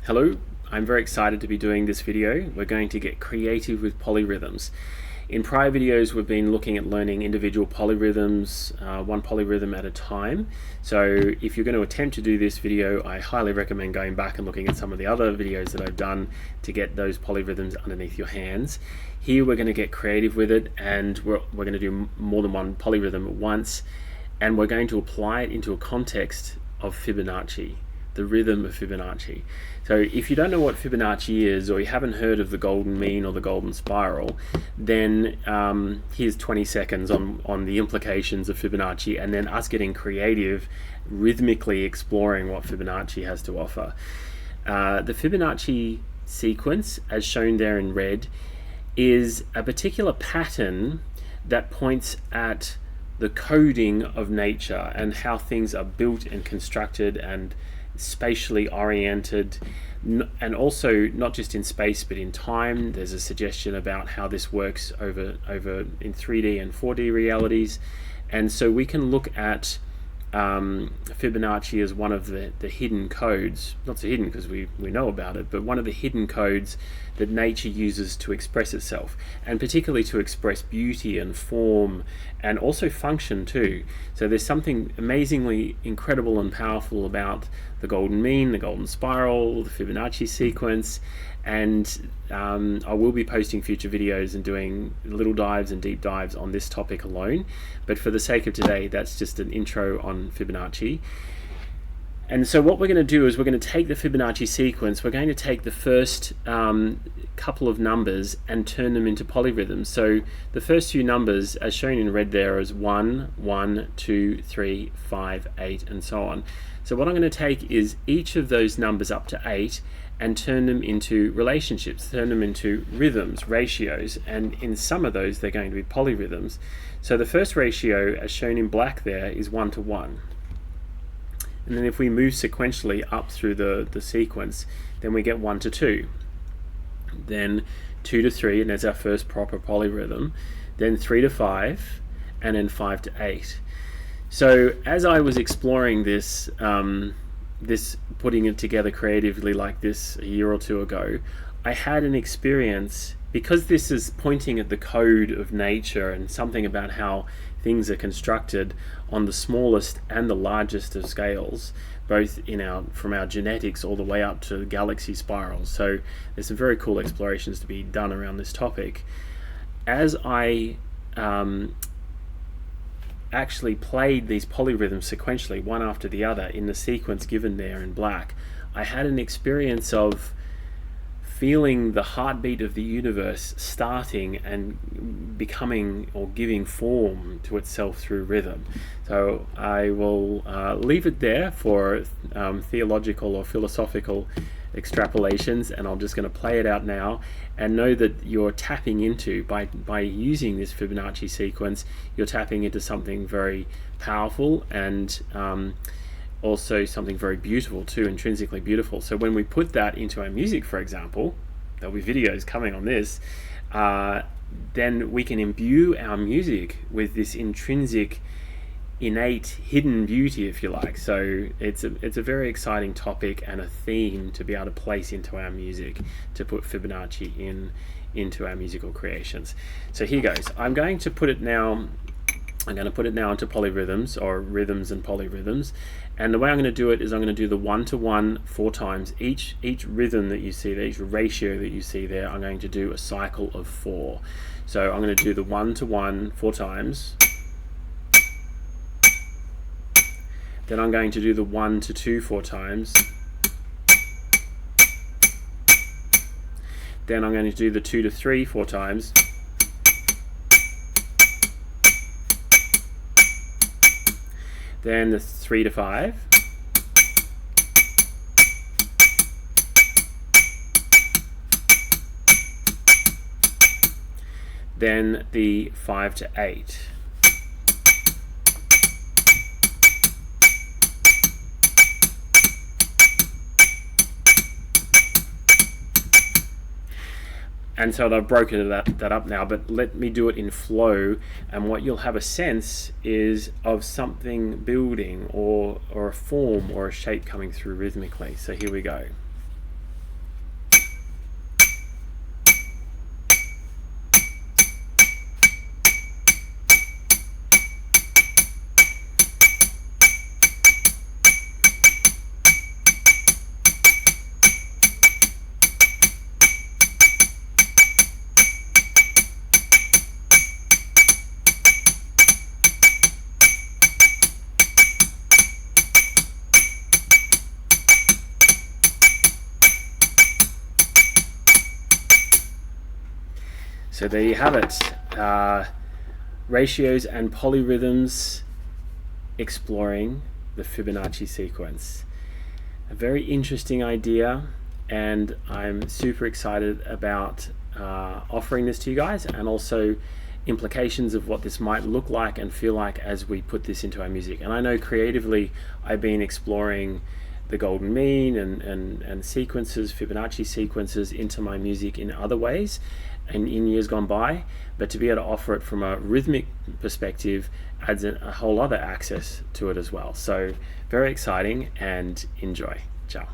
Hello, I'm very excited to be doing this video. We're going to get creative with polyrhythms. In prior videos we've been looking at learning individual polyrhythms, one polyrhythm at a time. So if you're going to attempt to do this video, I highly recommend going back and looking at some of the other videos that I've done to get those polyrhythms underneath your hands. Here we're going to get creative with it, and we're going to do more than one polyrhythm at once, and we're going to apply it into a context of Fibonacci, the rhythm of Fibonacci. So if you don't know what Fibonacci is, or you haven't heard of the golden mean or the golden spiral, then here's 20 seconds on the implications of Fibonacci, and then us getting creative, rhythmically exploring what Fibonacci has to offer. The Fibonacci sequence, as shown there in red, is a particular pattern that points at the coding of nature and how things are built and constructed and spatially oriented, and also not just in space but in time. There's a suggestion about how this works over in 3D and 4D realities, and so we can look at Fibonacci as one of the hidden codes, not so hidden because we know about it, but one of the hidden codes that nature uses to express itself, and particularly to express beauty and form and also function too. So there's something amazingly incredible and powerful about the golden mean, the golden spiral, the Fibonacci sequence, and I will be posting future videos and doing little dives and deep dives on this topic alone, but for the sake of today, that's just an intro on Fibonacci. And so what we're going to do is we're going to take the Fibonacci sequence, we're going to take the first couple of numbers and turn them into polyrhythms. So the first few numbers, as shown in red there, is 1, 1, 2, 3, 5, 8, and so on. So what I'm going to take is each of those numbers up to 8 and turn them into relationships, turn them into rhythms, ratios, and in some of those they're going to be polyrhythms. So the first ratio, as shown in black there, is 1 to 1. And then if we move sequentially up through the sequence, then we get 1 to 2, then 2 to 3, and that's our first proper polyrhythm, then 3 to 5, and then 5 to 8. So as I was exploring this, putting it together creatively like this a year or two ago, I had an experience, because this is pointing at the code of nature and something about how things are constructed on the smallest and the largest of scales, both from our genetics all the way up to galaxy spirals. So there's some very cool explorations to be done around this topic. As I actually played these polyrhythms sequentially, one after the other, in the sequence given there in black, I had an experience of feeling the heartbeat of the universe starting and becoming or giving form to itself through rhythm. So I will leave it there for theological or philosophical extrapolations, and I'm just going to play it out now, and know that you're tapping into, by using this Fibonacci sequence, you're tapping into something very powerful, and also something very beautiful too, intrinsically beautiful. So when we put that into our music, for example, there'll be videos coming on this, then we can imbue our music with this intrinsic, innate, hidden beauty, if you like. So it's a very exciting topic and a theme to be able to place into our music, to put Fibonacci into our musical creations. So here goes. I'm going to put it now into polyrhythms, or rhythms and polyrhythms, and the way I'm going to do it is I'm going to do the 1 to 1 4 times. Each rhythm that you see there, each ratio that you see there, I'm going to do a cycle of 4. So I'm going to do the 1 to 1 4 times, then I'm going to do the 1 to 2 4 times, then I'm going to do the 2 to 3 4 times, then the 3 to 5, then the 5 to 8. And so I've broken that up now, but let me do it in flow, and what you'll have a sense is of something building, or a form or a shape coming through rhythmically. So here we go. So there you have it. Ratios and polyrhythms exploring the Fibonacci sequence. A very interesting idea, and I'm super excited about offering this to you guys, and also implications of what this might look like and feel like as we put this into our music. And I know creatively I've been exploring the golden mean and sequences, Fibonacci sequences, into my music in other ways and in years gone by, but to be able to offer it from a rhythmic perspective adds a whole other access to it as well. So very exciting, and enjoy. Ciao.